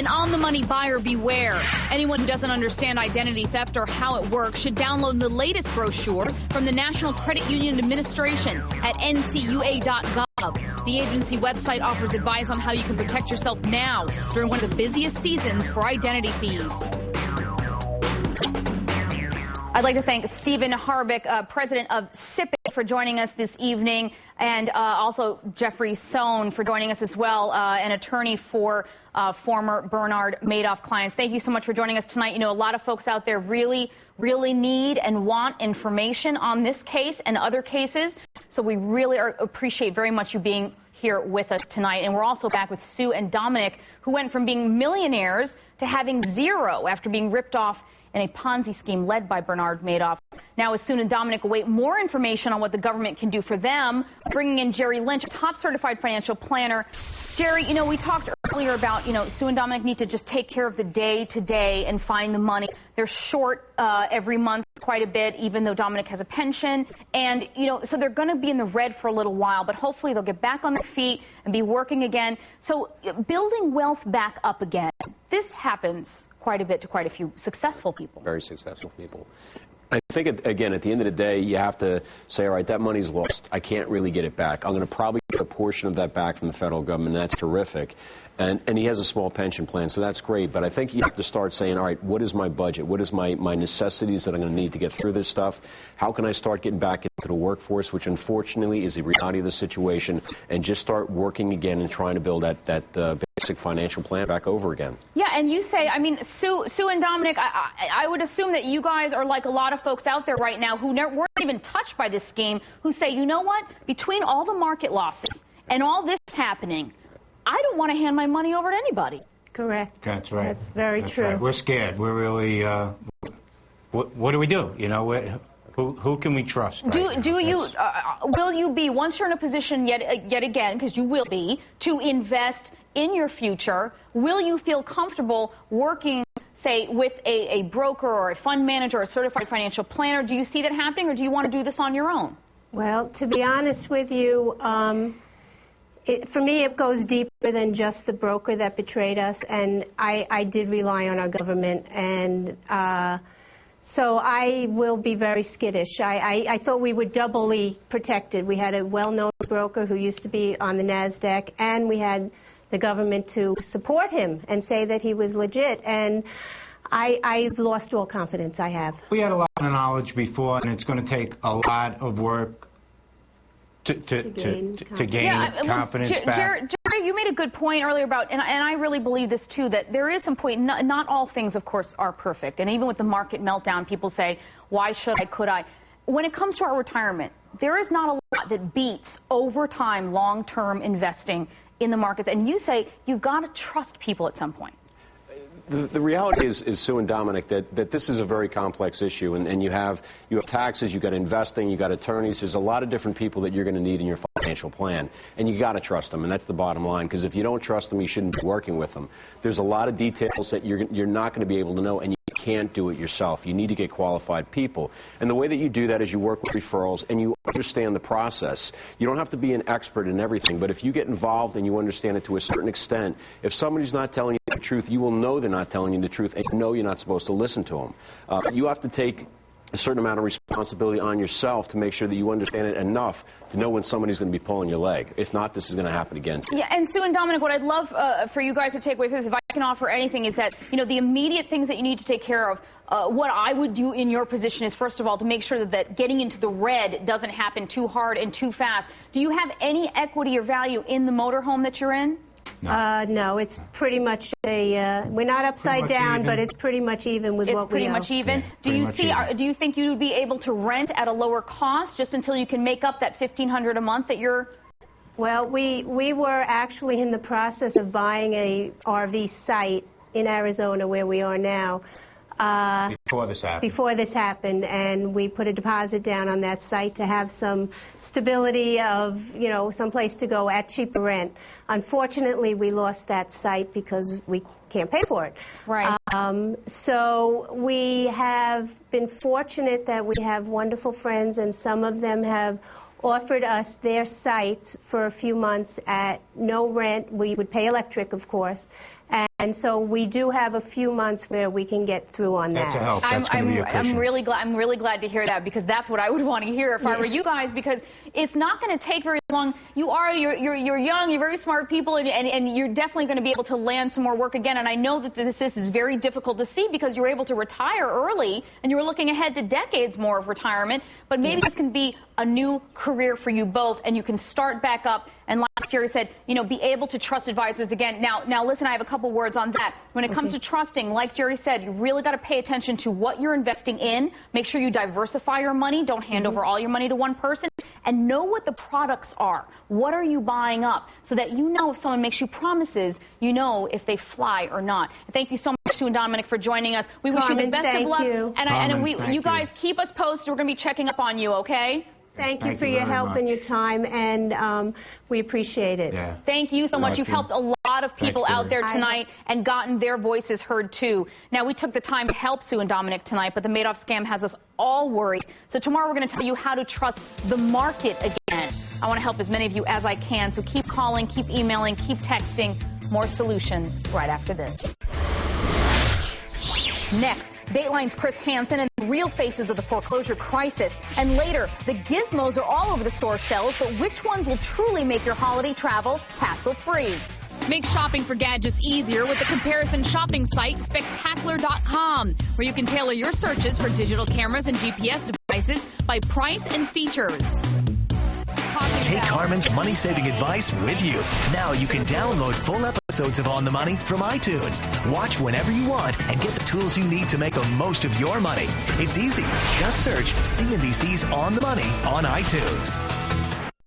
An on-the-money buyer beware. Anyone who doesn't understand identity theft or how it works should download the latest brochure from the National Credit Union Administration at ncua.gov. The agency website offers advice on how you can protect yourself now during one of the busiest seasons for identity thieves. I'd like to thank Stephen Harbeck, president of CIPIC, for joining us this evening, and also Jeffrey Sonn for joining us as well, an attorney for former Bernard Madoff clients. Thank you so much for joining us tonight. You know, a lot of folks out there really need and want information on this case and other cases, so we really appreciate very much you being here with us tonight. And we're also back with Sue and Dominic, who went from being millionaires to having zero after being ripped off in a Ponzi scheme led by Bernard Madoff. Now, as Sue and Dominic await more information on what the government can do for them, bringing in Jerry Lynch, a top certified financial planner. Jerry, you know, we talked earlier about, you know, Sue and Dominic need to just take care of the day-to-day and find the money. They're short every month quite a bit, even though Dominic has a pension. And, you know, so they're going to be in the red for a little while, but hopefully they'll get back on their feet and be working again. So building wealth back up again, this happens quite a bit to quite a few successful people. Very successful people. I think, again, at the end of the day, you have to say, all right, that money's lost. I can't really get it back. I'm going to probably get a portion of that back from the federal government. That's terrific. And he has a small pension plan, so that's great. But I think you have to start saying, all right, what is my budget? What is my necessities that I'm going to need to get through this stuff? How can I start getting back into the workforce, which unfortunately is the reality of the situation, and just start working again and trying to build that basic financial plan back over again? Yeah, and you say, I mean, Sue and Dominic, I would assume that you guys are like a lot of folks out there right now who weren't even touched by this scheme, who say, you know what, between all the market losses and all this happening, I don't want to hand my money over to anybody. Correct. That's right. That's very true. Right. We're scared. We're really, what do we do? You know, who can we trust? Will you be, once you're in a position yet again, because you will be, to invest in your future, will you feel comfortable working, say, with a broker or a fund manager or a certified financial planner? Do you see that happening, or do you want to do this on your own? Well, to be honest with you, for me, it goes deeper than just the broker that betrayed us, and I did rely on our government, and so I will be very skittish. I thought we were doubly protected. We had a well-known broker who used to be on the NASDAQ, and we had the government to support him and say that he was legit, and I've lost all confidence. I have. We had a lot of knowledge before, and it's going to take a lot of work to gain confidence back. Jerry, you made a good point earlier about, and I really believe this too, that there is some point, not all things, of course, are perfect. And even with the market meltdown, people say, why should I, could I? When it comes to our retirement, there is not a lot that beats over time, long-term investing in the markets. And you say you've got to trust people at some point. The reality is, Sue and Dominic, that this is a very complex issue, and you have taxes, you've got investing, you've got attorneys. There's a lot of different people that you're going to need in your financial plan, and you got to trust them, and that's the bottom line, because if you don't trust them, you shouldn't be working with them. There's a lot of details that you're not going to be able to know, and you can't do it yourself. You need to get qualified people, and the way that you do that is you work with referrals and you understand the process. You don't have to be an expert in everything, but if you get involved and you understand it to a certain extent, if somebody's not telling you the truth, you will know they're not telling you the truth, and you know you're not supposed to listen to them. You have to take a certain amount of responsibility on yourself to make sure that you understand it enough to know when somebody's going to be pulling your leg. If not, this is going to happen again. Yeah, and Sue and Dominic, what I'd love for you guys to take away from this, if I can offer anything, is that, you know, the immediate things that you need to take care of, what I would do in your position is, first of all, to make sure that getting into the red doesn't happen too hard and too fast. Do you have any equity or value in the motorhome that you're in? No, it's pretty much we're not upside down, even. But it's pretty much even with what we owe. It's pretty much even. Do you think you would be able to rent at a lower cost just until you can make up that $1,500 a month that you're? Well, we were actually in the process of buying a RV site in Arizona where we are now. Before this happened, and we put a deposit down on that site to have some stability of, you know, some place to go at cheaper rent. Unfortunately, we lost that site because we can't pay for it. Right. So we have been fortunate that we have wonderful friends, and some of them have offered us their sites for a few months at no rent. We would pay electric, of course, And so we do have a few months where we can get through on that. That's a help. That's going to be a cushion. I'm really glad to hear that, because that's what I would want to hear if I were you guys, because it's not going to take very long. You're young, you're very smart people, and you're definitely going to be able to land some more work again. And I know that this is very difficult to see because you're able to retire early and you were looking ahead to decades more of retirement. But maybe this can be a new career for you both, and you can start back up. And like Jerry said, be able to trust advisors again. Now listen, I have a couple words on that. When it comes to trusting, like Jerry said, you really got to pay attention to what you're investing in. Make sure you diversify your money. Don't hand over all your money to one person. And know what the products are. What are you buying up? So that you know if someone makes you promises, you know if they fly or not. Thank you so much, Sue and Dominic, for joining us. We wish you the best of luck. And you guys keep us posted. We're going to be checking up on you, okay? Thank you for your help and your time, and we appreciate it. Yeah. Thank you so much. You've helped a lot of people out there tonight and gotten their voices heard, too. Now, we took the time to help Sue and Dominic tonight, but the Madoff scam has us all worried. So tomorrow we're going to tell you how to trust the market again. I want to help as many of you as I can, so keep calling, keep emailing, keep texting. More solutions right after this. Next, Dateline's Chris Hansen and the real faces of the foreclosure crisis. And later, the gizmos are all over the store shelves, but which ones will truly make your holiday travel hassle-free? Make shopping for gadgets easier with the comparison shopping site Spectacular.com, where you can tailor your searches for digital cameras and GPS devices by price and features. Take Carmen's money-saving advice with you. Now you can download full episodes of On the Money from iTunes. Watch whenever you want and get the tools you need to make the most of your money. It's easy. Just search CNBC's On the Money on iTunes.